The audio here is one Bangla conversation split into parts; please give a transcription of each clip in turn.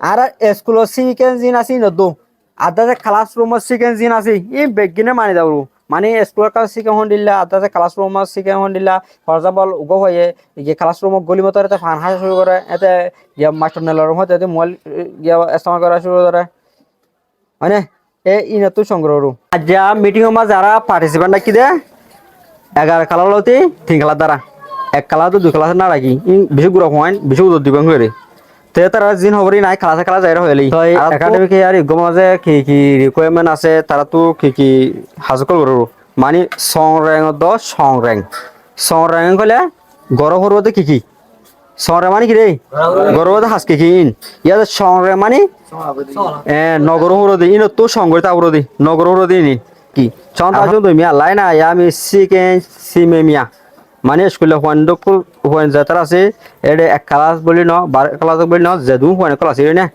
আর স্কুল শিখেন জিন আছে নদু আদা যে ক্লাসরুম শিখেন জিন আছে ই বেগিনে মানি দাও মানে স্কুলের কাছে শিখে হন দিলা আদা যে ক্লাসরুম শিখে হন দিলা ফর এক্সাম্পল উগো হয়ে যে ক্লাসরুম গলি মতো এতে ফান হাসা শুরু করে এতে ইয়া মাস্টার নেলার মধ্যে এতে মোবাইল ইয়া ইস্তেমাল করা শুরু করে মানে ই নতু সংগ্রহ আজ মিটিং মা যারা পার্টিসিপেন্ট রাখি দে 11 কালার লতি 3 কালার দ্বারা 1 কালার তো 2 কালার না রাখি বেশি গুড়া পয়েন্ট বেশি উত্তর দিবেন করে তে তারা জিন হবরি নাই খালা খালা যাইরা হইলি তো একাডেমিক ইয়ার ইগো মাঝে কি রিকোয়ারমেন্ট আছে তারা তো কি হাজকল করো মানে সং র্যাঙ্ক দ সং র্যাঙ্ক কলে গরম হরবতে কি সং র্যাঙ্ক মানে কি রে গরবতে হাসকে কি ইয়া সং র্যাঙ্ক মানে নগর হরদি ইন তো সংগরিতা হরদি নগর হরদি নি কি চন তাজু দমিয়া লাইনা ইয়া আমি সিকেন সিমেমিয়া মানে স্কুলে হওয়ান হওয়ান যাত্রা আছে এডে 1 ক্লাস বলি ন 12 ক্লাস বলি ন যেদু হওয়ান ক্লাস এনে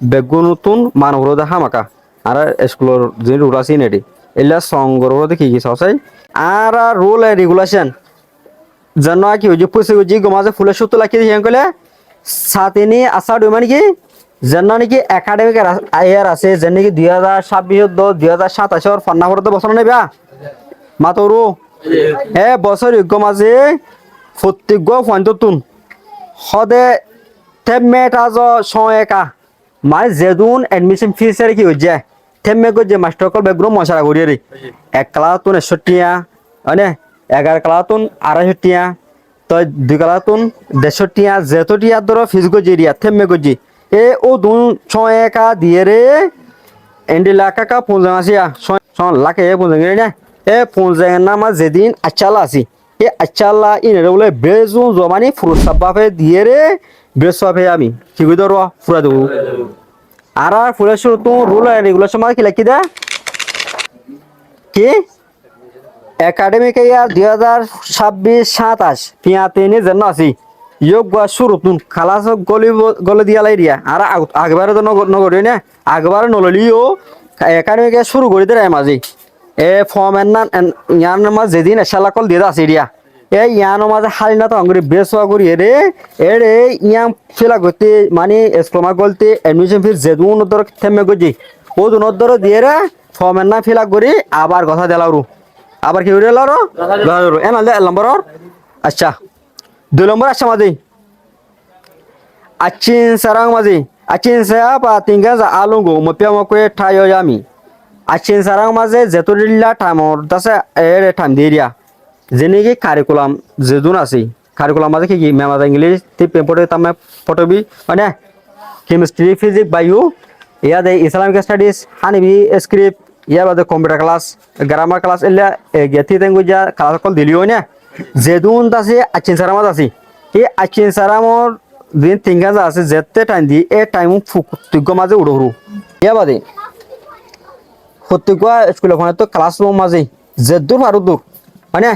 বেগুনতুন মানবরদা হামাকা আর স্কুলের যে রুল আছে নেডি এলা সংগ্রহতে কি সসাই আর রুল এন্ড রেগুলেশন জানো কি যে পুসে জি গমাজে ফুলে সুতো লাকি হিয়ান কলে সাতিনি আসাড় মানে কি জানো নাকি একাডেমিক ইয়ার আছে যেন কি 2026 2027 এর ফান্না করতে বছর নেবা মাতরু বছর ইগো মাঝে প্রত্যেক পয়েন্টতুন সদে থেমেট আজ সয়েকা মানে যেদুন এডমিশন ফিস এর কি হইছে থেমে গো যে মাস্টার কল বেগ্রো মশারা করি রে 1 ক্লাসতুন 61 টিয়া মানে 11 ক্লাসতুন 250 টিয়া তো 2 ক্লাসতুন 150 টিয়া যেতো টিয়া ধরো ফিস গো জেরিয়া থেমে গো জি ও দুন সয়েকা দিয়ে রে এন্ডি লাখা কা পুঁজা আসিয়া সন লাখে পুঁজা না পুঁজের নামা যেদিন আচ্ছালা আছি আচ্ছালা ইনে বলে বেজু জমানি ফুরসাবাফে দিয়ে রে বেসবাফে আমি কি কই ধরো ফুরা দেবো আর ফুরা শুরু তো রুল এন্ড রেগুলেশন মানে কি লিখি দে কি একাডেমিক ইয়ার 2026-27 পিয়াতেনে জন্য আছি যোগ বা শুরু তুন খালাস গলি দিয়া লাই দিয়া আর আগবারে তো নগরি না আগবারে নললিও একাডেমিক শুরু করে দে মাঝি ফর্ম ইয়ার নামা যেদিন এসালা কল দিয়ে আছে দিয়া ইয়ানো মাঝে হালি না তো আঙ্গুরি বেসওয়া করি রে এরে ইয়াম ফিলা গতি মানে স্কোমা গলতে এডমিশন ফিস যেদুন ধর থেমে গজি ও দুন ধর দিয়ে রে ফর্মের না ফিলা করি আবার কথা দিলারু আবার কি হইলো র এনা দে নম্বর আচ্ছা 2 নম্বর আচ্ছা মাঝি আচিন সারাং মাঝি আচিন সায়া পা তিনগা আলুঙ্গো মপিয়া মকয়ে ঠায়ো আমি আচিন সারাং মাঝে যেতরিল্লা টাইমর দাসে এ টাইম দিয়া যেনেকি কারিকুলাম যেদুন আছে কারিকুলাম মাঝে কি মেমাদা ইংলিশ তি পেপরে তামে ফটোবি মানে কেমিস্ট্রি ফিজিক্স বায়ু ইয়াদে ইসলামিক স্টাডিজ হানিবি স্ক্রিপ্ট ইয়ার বাদে কম্পিউটার ক্লাস গ্রামার ক্লাস এলা গেতি তেঙ্গু যা ক্লাস কল দিলিও না যেদুন দাসে আচিন সারাম আছে এই আচিন সারামর দিন তিনগা যা আছে যেতে টাইম দি এ টাইম ফুকুতিগ মাঝে উড়হরু ইয়া বাদে ফুকুতিগ স্কুল ওখানে তো ক্লাসরুম মাঝে যেদুর পারু দূর মানে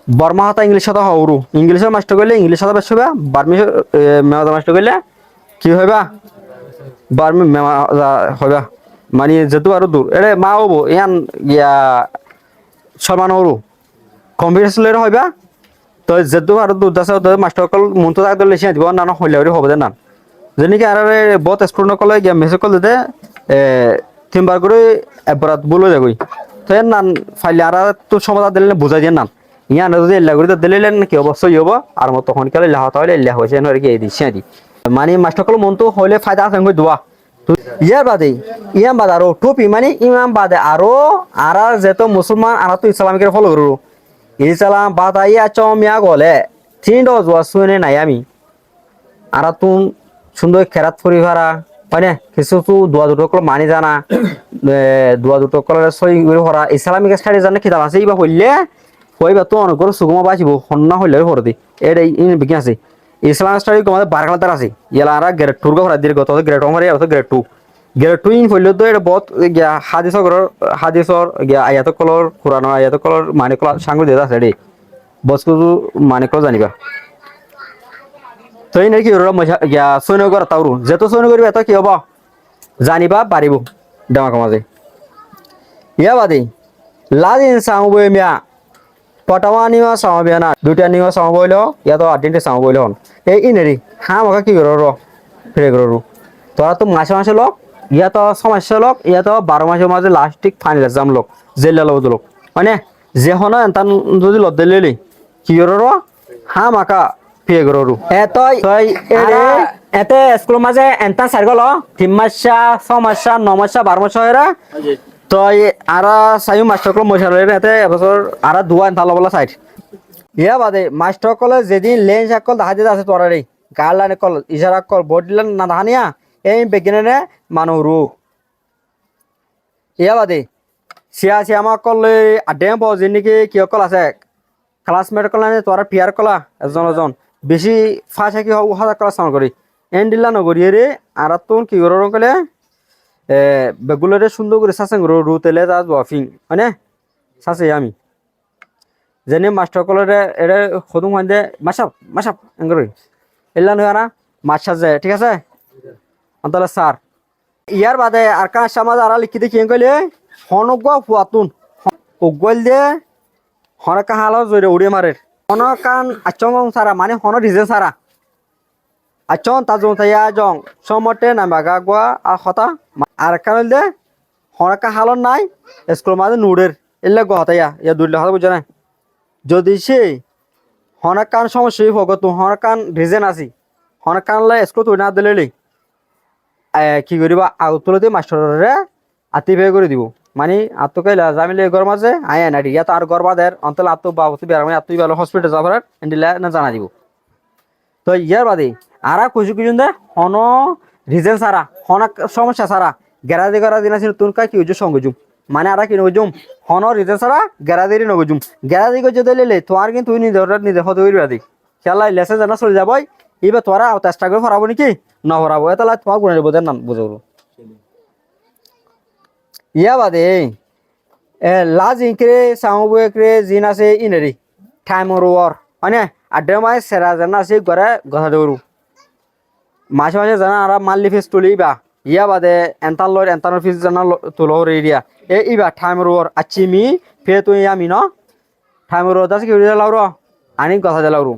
বর্মা হাতা ইংলিশ হাতা হরু ইংলিশের মাস্টার কইলে ইংলিশ হাতা বেশ হবে বার্মি মেমাদা মাস্টার কইলে কি হইবা বার্মি মেমা হইবা মানে যেহেতু আরো দূর এরে মা হবো ইয়ান ইয়া সমান হরু কম্পিউটার হইবা তো যেহেতু আরো দূর দাসে মাস্টার কল মন তো তাক লেসিয়া দিব না হইলে হবে না যেনিকে আর বহুত স্টুডেন্ট কলে গিয়া মেসেজ কল দিতে তিনবার করে এবারাত বলে যাবই তো এর নাম ফাইলে আর তো সমাধান দিলে বুঝাই দিয়ে নাম ইয়ান যদি এল্লা করে দিলেন কি অবশ্যই হবো আর মত তখন কালে লেখা হইলে এল্লা হইছে নরে কি দিছি দি মানে মাস্টার কল মন তো হইলে ফায়দা আছে কই দোয়া ইয়ার বাদে ইয়াম বাদে আরো টুপি মানে ইমাম বাদে আরো আর যেত মুসলমান আর তো ইসলামিকের ফলো করু ইসলাম বাদাইয়া চমিয়া গলে 3 ডজ ওয়াসুনে নাই আমি আর তুন সুন্দর খেরাত ফুরি ভাড়া মানে কিছু তো দোয়া দুটো কল মানি জানা দোয়া দুটো কল সই করে ভরা ইসলামিক স্টাডি জানে কিতাব আছে ইবা হইলে হইবা তো অনেক করে সুগম বাঁচিব হন্না হইলে হরদি এটাই ইন বিজ্ঞান আছে ইসলামিক স্টাডি কমাতে 12 কালার আছে ইয়ালা আর গ্রেড 2 গো ভরা দির গত গ্রেড 1 আর গ্রেড 2 গ্রেড 2 ইন হইলে তো এটা বহুত গিয়া হাদিসর গিয়া আয়াত কলর কুরআন আয়াত কলর মানে কল সাঙ্গ দেদা আছে রে বস্তু মানে কল জানিবা তো এই নাকি ওরা মজা গিয়া সৈনগর তাউরু যেত সৈনগর এত কি হবো জানিবা পারিব দেমা কমাজে ইয়া বাদে লাদিন সামবই মিয়া পটাওয়া নিও সামবে না দুটা নিও সামবইল ইয়া তো আদিনতে সামবইল হন এই ইনেরি হা মকা কি করো ফিরে করো তোরা তো মাসে মাসে লোক, ইয়া তো 6 মাসে লোক, ইয়া তো 12 মাসের মাঝে লাস্টিক ফাইনাল এক্সাম লোক, জেলা লোক লোক মানে যে হন এনতান যদি লত দিলি কি করো হা মাকা ফিয়ে করো তই এতে স্কুলের মাঝে এনতা সার গেল 3 মাসা 6 মাসা 9 মাসা 12 মাসা এরা তই আর চাই মাস্টার কল মশালে এতে এবছর আর দুয়া এনতা লবলা সাইড ইয়া বাদে মাস্টার কলে যেদিন লেন সকল দেখা দিতে আছে তোরারে গার্লানে কল ইশারা কল বোর্ড দিলেন না দাহানিয়া এই বেগিনে মানু রু ইয়া বাদে সিয়া সিয়া আমার কলে আড্ডে পাওয়া নাকি কি কল আছে ক্লাসমেট কলা তোরা পিয়ার কলা এজন এজন বেশি ফাঁসা কি হাজার ক্লাস সাউন্ড করি এন দিল্লা নগরী রে আর তোর কি করো কলে বেগুলারে সুন্দর করে সাসেং রু তেলে তাজ বাফিং মানে সাসে আমি যেনে মাস্টার কলরে এরে সদুম হয় দে মাসাপ মাসাপ এঙ্গরি এলা নয় না মাছ সাজে ঠিক আছে অন্তলে স্যার ইয়ার বাদে আর কাজ সমাজ আর লিখি দেখি কইলে হনগ ফুয়াতুন উগল দে হনকা হালো জরে উড়ে মারে হনকান আচং সারা মানে হন রিজে সারা আচন তাজং তাইয়া জং সমতে নামাগা গয়া আর হতা আর কান দে হনকা হালো নাই স্কুল মাঝে নুডের এলে গহতাইয়া ইয়া দুইলে হতা বুঝছ না যদি সে হনকান সমস্যা হোক তো হনকান রিজেন আছি হনকান লাই স্কুল তুই না দিলে কি করিবা আউতলতে মাস্টাররে আতি বে করে দিব মানে আত্মকাইলা জামিলে ঘর মাঝে আয় না ইয়া তো আর ঘর বাদের অন্তল আত্ম বাবতি বের মানে আত্মই ভালো হসপিটাল যাবার এন্ডিলা না জানা দিব তো ইয়ার বাদে আরা খুশি খুশি দে হন রিজেন সারা হন সমস্যা সারা গেরাদি করা দিন আছে তুন কা কি হইছো সংগজুম মানে আরা কি নগজুম হন রিজেন সারা গেরাদি নগজুম গেরাদি গজে দিলে তোমার কিন্তু তুই নিজে হতে হইবা দি খেলা লেসে জানা চলে যাবই এবার তোরা চেষ্টা করে ফরাবো নাকি না ফরাবো এতলা তোমার গুণের বোধের নাম বুঝাবো ইয়া বাদে লাজ ইংক্রে সামুবে জিন আছে ইনেরি টাইমর ওয়ার মানে আড্ডে মাই সেরা জানা আছে ঘরে কথা দেবো মাসে মাসে জানা আর মাল্লি ফিস তুলি বা ইয়া বাদে এন্তান লয় এন্তানোর ফিস জানা তুলো রেডিয়া ইবা টাইমর ওয়ার আচ্ছি মি ফে তুই আমি ন টাইমর ওয়ার দাস কি লাউর আনি কথা দিলাও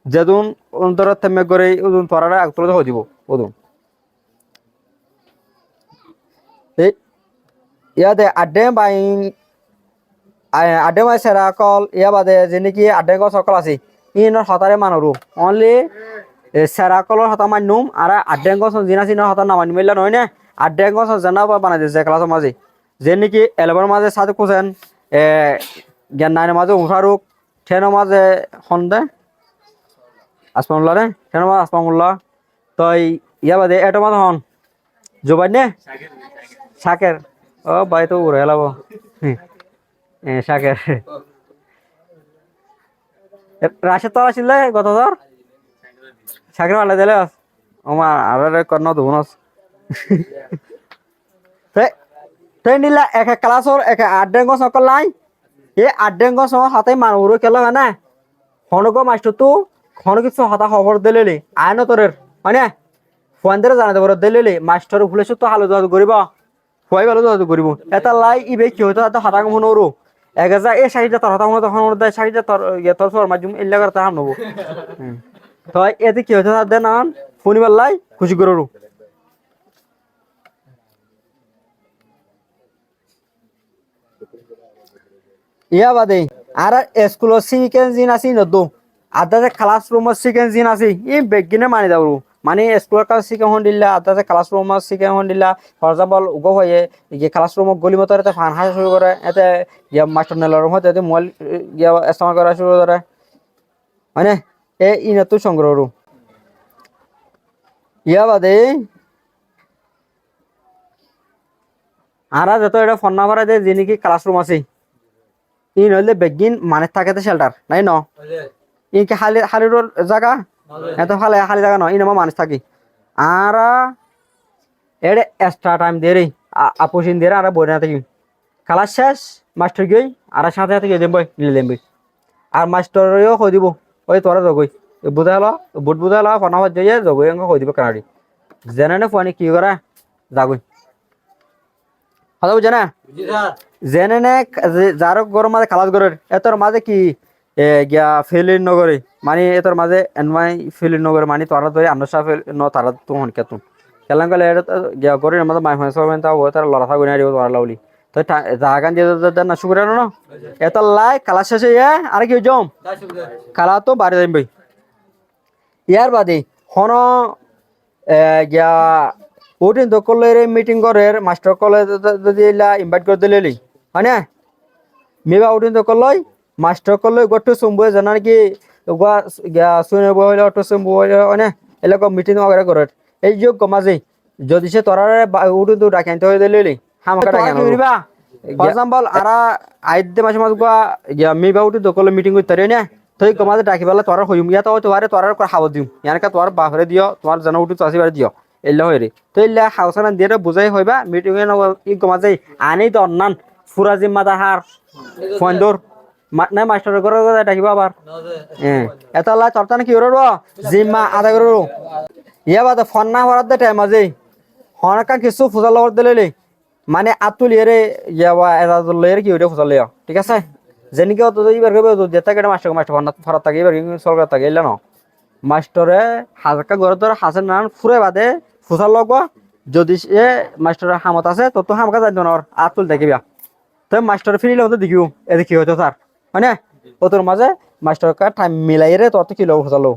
যেদুন অন্তর থেমে করে ওদুন তোরারে আগতলে হয়ে দিব ওদুন ইয়াদে আড্ডে বাই আড্ডে মাই সেরা কল ইয়া বাদে যে নাকি আড্ডে গছ সকল আছে ইনর হতারে মানরু অনলি সেরা কলর হতা মান্নুম আর আড্ডে গছ জিনা চিনা হতা না মানি মেলা নয় না আড্ডে গছ জানা বানাই দিছে ক্লাসের মাঝে যে নাকি এলেভের মাঝে সাথে কোসেন জ্ঞান নাইনের মাঝে উঠারুক টেনের মাঝে সন্দে আসমানুল্লাহ রে টেনের মাঝে আসমানুল্লাহ তো ইয়া বাদে এটো মাঝে হন জোবাই নে শাকের ও ভাই তো উড়ে এলাবো শাকের রাশের তলা ছিল গত ধর শাকের পাল্লা দিলে আমার আর কর্ণ ধুনস তাই নিলা এক ক্লাসর এক আড্ডেঙ্গ সকল নাই এই আড্ডেঙ্গ হাতে মানুষ কেলা না হনগো মাস্টার তো হন কিছু হতা খবর দিলে আইন তোরের মানে ফোন দিয়ে জানাতে পারো দিলে মাস্টার ভুলে তো হালো যাওয়া করিবা খুয়াই ভালো যাওয়া করিব এটা লাই ইবে কি হয়তো এত হাতা মনে ওরো এক হাজার এই শাড়িটা তোর হতা মনে তখন শাড়িটা তোর তোর সর মাধ্যম এলাকা করতে হাম নেবো তো এতে কি হয়তো তাদের নান ফোনিবার লাই খুশি করো ইয়া বাদে আর স্কুলের সিকেন জিন আছে নদো আদাতে ক্লাসরুমের সিকেন জিন আছে এই বেগিনে মানি দাও মানে স্কুলের কাছে শিখে হন দিলা আদাতে ক্লাসরুমের শিখে হন দিলা ফর এক্সাম্পল উগো হয়ে যে ক্লাসরুমত গলি মতো এতে ফান হাসা শুরু করে এতে ইয়া মাস্টার নেলার মধ্যে এতে মোবাইল ইয়া ইস্তেমাল করা শুরু করে মানে ইনাতো সংগ্রহ ইয়া বাদে আর যত এটা ফোন নাম্বার আছে যে নাকি ক্লাসরুম আছে ই নইলে বেগিন মানে থাকে শেল্টার নাই ন ইনকে হালির জায়গা এত খালি জায়গা নয় ইনমা মানুষ থাকি আর এড়ে এক্সট্রা টাইম দিয়ে রে আপুসিন দিয়ে আর বই না থাকি ক্লাস শেষ মাস্টার গই আর সাথে সাথে গিয়ে দেবই নিলে দেবই আর মাস্টারও কই দিব ওই তোরা জগই বুঝালো বুট বুঝালো ফোন আবার যাইয়ে জগই অঙ্ক কই দিব কানাডি জেনে ফোনে কি করা যাগই হলো বুঝে না জেনে নে যার ঘর মাঝে খালাস ঘরের এতর মাঝে কি গিয়া ফেলির নগরে মানে এতর মাঝে এনমাই ফেলির নগরে মানে তোরা ধরে আমরা সাফ ন তারা তো হন কেতুন কেলাম গেলে এটা গিয়া করে আমাদের মাই ফাঁস হবে তাও তার লড়া থাকবে না তোমার লাউলি তো জাগান দিয়ে না শুকুর না এত লাই কালা শেষে আর কি জম কালা তো বাড়ি যাইম ভাই ইয়ার বাদে হন গিয়া ওদিন তো কলের মিটিং করে মাস্টার কলে যদি ইনভাইট করে দিলে হয় না মেবা ওদিন তো কলই মাস্টার কলে গোটে সম্বুয়ে জানার কি গিয়া শুনে বইলে অটো সম্বুয়ে হয় না এলাকা মিটিং वगैरह করে এই যোগ মাঝে যদি সে তোরারে উঠে তো ডাকে আনতে হয়ে দিলে হামাকা ডাকে আনবা ফর এক্সাম্পল আরা আইদে মাসে মাস গা ইয়া মেবা উঠে তো কলে মিটিং করতে রে না তুই কমাতে ডাকি বেলা তোরা হইম ইয়া তো তোরে তোরার খাওয়া দিম ইয়ানকা তোর বাহরে দিও তোমার জানা উঠে তো আসিবার দিও এল্লা হইরে তো এল্লা হাউসানা দিয়ে বুঝাই হইবা মিটিং এ ই কমাতে আনি তো অন্নান ফুরা জিম্মাদার হার ফন্ডর না মাস্টার করে ডাকিবা আবার হ্যাঁ এত আল্লাহ চর্চা কি করো জিম্মা আদা করো ইয়া বাদে ফোন না হওয়ার দে টাইম আছে হনকা কিছু ফুজাল লগর দিলে মানে আতুল এরে ইয়াবা এদাদুল এর কি ওইটা ফুজাল লিয়া ঠিক আছে যেনিকে অত ইবার কবে তো যেটা কেটে মাস্টার মাস্টার ফোন ফরাত থাকে এবার সরকার থাকে এলা না মাস্টারে হাজাকা ঘর ধরে হাজার নান ফুরে বাদে ফুজাল লগ যদি এ মাস্টারের হামত আছে তত হামকা যাইতো না আতুল দেখিবা তো মাস্টার ফিরিলে হতো দেখিও এ দেখি হইতো স্যার হয় না ওতর মাঝে মাস্টার কা টাইম মিলাই রে তত কি লোক ফুজালো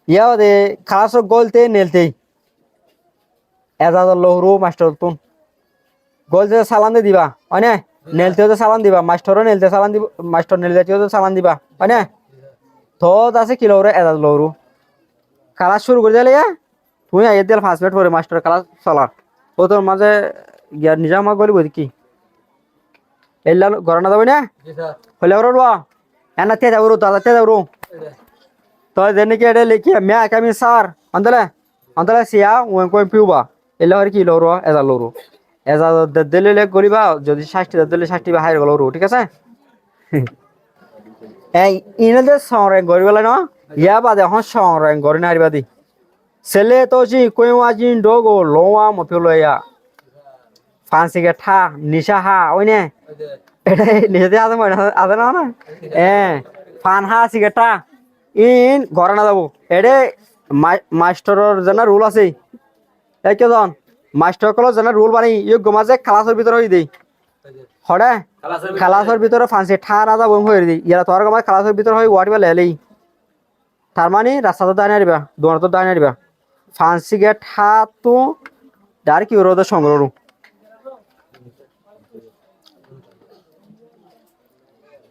ইয়া দে খালাস গোলতে নেলতে এজাজ লহরু মাস্টার তুন গোলতে সালান দে দিবা হয় না নেলতে তো সালান দিবা মাস্টারও নেলতে সালান দিব মাস্টার নেলতে তো সালান দিবা হয় না তো আছে কি লহরু এজাজ লহরু খালাস শুরু করে দিলে তুই আইয়ে দিল 5 মিনিট পরে মাস্টার খালাস চলার ওতর মাঝে গিয়া নিজামা গলি কি এল্লা গরনা যাবে না হলে ওর এনা তে যাবো দাদা তে যাবো তো যেনিকে এটা লিখি মে আকামি স্যার অন্তলে সিয়া ওই কই পিউবা এলা আর কি লরো এজা লরো এজা দিলে করিবা যদি 60 দিলে 60 বা হাইর গলরো ঠিক আছে এই ইনাদের সংরে গরিবলা না ইয়া বাদে হন সংরে গরি নারিবাদি ছেলে তো জি কই ওয়াজিন ডগো লোয়া মফিলয়া ফান্সি গে ঠা নিশা হা ওইনে এটা নিশাতে আছে মনে আছে না ফান হা সিগারেটটা ইন ঘরে না যাবো এডে মাস্টারের জানা রুল আছে এই কেজন মাস্টার কল জানা রুল বানি ইয়ে গমাজে খালাসের ভিতরে হই দেই হড়ে খালাসের ভিতরে ফান্সি ঠা না যাবো হই দেই ইয়ারা তোর গমাজ খালাসের ভিতরে হই ওয়াটিবা লেলেই তার মানে রাস্তাতে দাঁড়িয়ে আরিবা দোকানতে দাঁড়িয়ে আরিবা ফান্সি গে ঠা তো ডার কি রোদ সংগ্রহ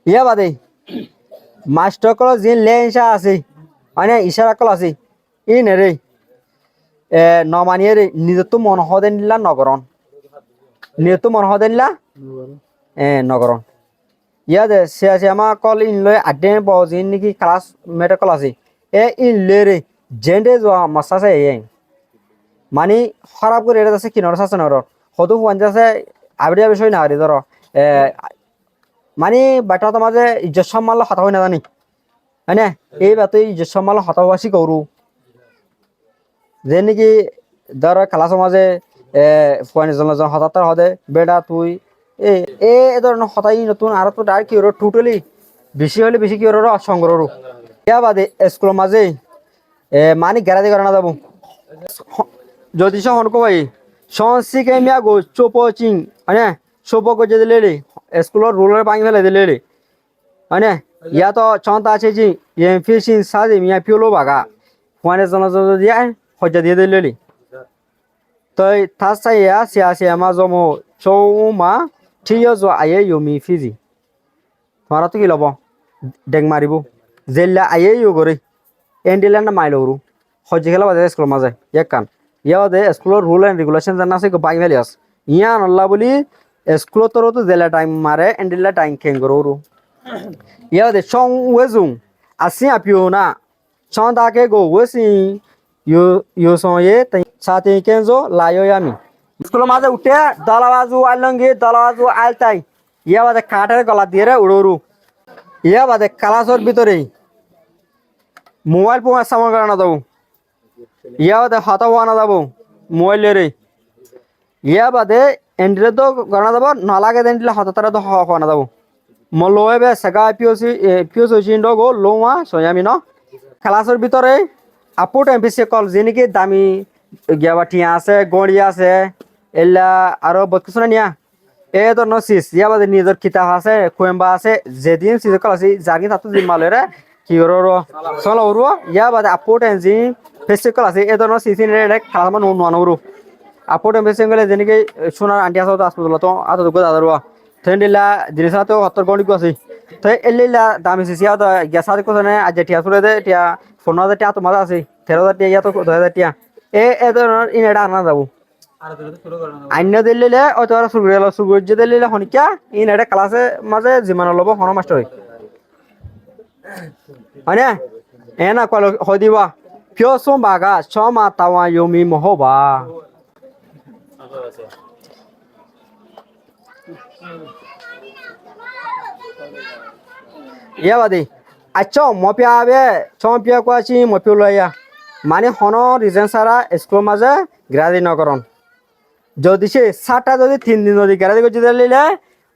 ইয়া বাদে মাস্টার কল যে লেনসা আছে মানে ইশারা কল আছে ই নে রে নমানিয়ে রে নিজে তো মন হদেন দিলা নগরণ নিজে তো মন হদেন দিলা নগরণ ইয়া দে সে আছে আমার কল ইন লয় আড্ডে বজিন নাকি ক্লাস মেটা কল আছে ইন লে রে জেন্ডে যোৱা মাসাছে মানে খারাপ করে এটা আছে কিনার আছে না হতো পঞ্চাশে আবরিয়া বিষয় না রে ধরো মানে বাটা তোমার যে ইজ্জত সম্মান হতা হয় না জানি হয় না এই বাতে ইজ্জত সম্মান হতাবাসী করু যে নাকি ধর খেলা সমাজে হতাত্তর হদে বেটা তুই এ ধরনের হতাই নতুন আর তো ডার কি টোটালি বেশি হলে বেশি কি সংগ্রহ ইয়া বাদে স্কুলের মাঝে মানে গেরাদি করে না যাবো যদি সহন কবাই সংসিকে মিয়া গো চোপচিং হ্যাঁ সোপ করে দিলে স্কুলের রুলের ভাঙি ফেলে দিলে হয় ইয়া তো চন্তা আছে যে ফিসিং সাজে মিয়া ফিউলো বাগা ফোনে জন দিয়া হজ্জা দিয়ে দিলে তো তার চাইয়া সিয়া সিয়া মা জমো চৌমা ঠিক আয়ে ইউমি ফিজি তোমার তো কি লব ডেং মারিব জেলা আয়ে ইউ করে এন্ডিল্যান্ড মাইল ওরু হজ্জে খেলা বাজে স্কুলের মাঝে এক কান ইয়া বাদে স্কুলের রুল এন্ড রেগুলেশন জানা আছে ভাঙি ফেলে আস ইয়া নল্লা বলি স্কুলত তো জেলা টাইম মারে এন্ডিলা টাইম খেং করো ইয়া দে চং ওয়েজুং আসি আপিও না চং দাকে গো ওয়েসি ইউ সং এ সাথে কেনজো লায়ো আমি স্কুলের মাঝে উঠে দলাবাজু আলঙ্গি দলাবাজু আলতাই ইয়া বাদে কাঠের গলা দিয়ে রে উড়োরু ইয়া বাদে ক্লাসের ভিতরে মোবাইল পোয়া সামান করানো যাবো ইয়া বাদে হতা হওয়া না যাবো মোবাইল রে ইয়া বাদে এন্ডিলে তো গণনা যাব নালাগে দেন্ডিলে হতাতারা তো হওয়া না যাব মলোয়ে বে সেগা পিওসি চিন্ড গো লোয়া সয়ামি ন ক্লাসের ভিতরে আপুট এমপিসি কল যিনিকি দামি গিয়া বা টিয়া আছে গড়ি আছে এলা আরো বহুত কিছু না নিয়া এ ধরনের সিস ইয়া বাদে নিজের কিতাব আছে কোয়েম্বা আছে যেদিন সিজ কলাসি জাগি তাতো জিম্মালে রে কি করো চলো উড়ো ইয়া বাদে আপোর্ট এনজি ফেস্টিভ্যাল আছে এ ধরনের সিসিন রে খালামা নো নো উড়ো আপোর্ট ফেস্টিভ্যাল যেনিকে সোনার আন্টি আছে তো আসলে তো আতো দুগো দাদারো থেন্ডিলা জিনিস তো হত্তর গণি আছে তো এলিলা দামি সিসি আতো গ্যাস আছে কোনে আজ টিয়া সুরে দে টিয়া 15000 টিয়া তো মাঝে আছে 13000 টিয়া তো 2000 টিয়া এ ধরনের ইনেডা আনা যাবো আইন দিল্লিলে অত সুগুরিয়াল সুগুর্য দিল্লিলে হনিকা ইন এটা ক্লাসে মাঝে জিমান লব হন মাস্টার হয় না এ না কল হদিবা ফিও সোম বাগা ছমা তাওয়া ইউমি মহবা ইয়া বাদি আচ্ছা মপিয়া আবে চম্পিয়া কোয়াছি মপিও লইয়া মানে হন রিজন সারা স্কুল মাঝে গ্রাদি নগরণ যদি সে সাতটা যদি 3 দিন যদি গ্যারাজি করতে দিলে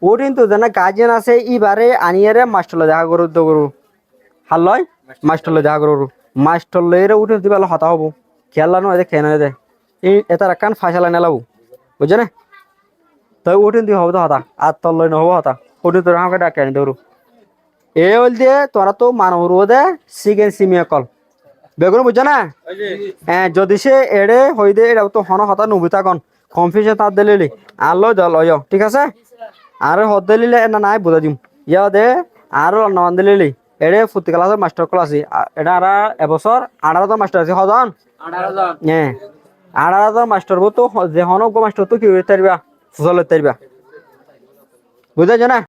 ও কিন্তু জানা গার্জিয়ান আছে এবারে আনিয়ারে মাস্টার দেখা করু তো করু হাল্লয় মাস্টার দেখা করু মাস্টার লইরে উঠে দিবে হতা হবো খেলা নয় খেয়ে নয় দে এই এটার কান ফাঁসালা নেলাবো বুঝছে না তাই উঠে দিয়ে হবো তো হতা আর তল লই নহবো হতা উঠে তোর আমাকে ডাকে আনি দৌড়ু এ হল দিয়ে তোরা তো মানব দে সিগেন সিমিয়া কল বেগুন বুঝছে না হ্যাঁ যদি সে এড়ে হই দে এটা তো হন হতা নবিতা কন কনফিউশন তার দিলি আর লয় দল ঠিক আছে আর হদ দিলে না নাই বুঝা দিম ইয়া দে আর নন দিলি এড়ে ফুটি ক্লাসের মাস্টার ক্লাস আছে এটা আর এবছর 18জন মাস্টার আছে হজন 18জন হ্যাঁ 18জন মাস্টার তো যে হন মাস্টার তো কি হইতে পারবা ফুসল হইতে পারবা বুঝাইছ না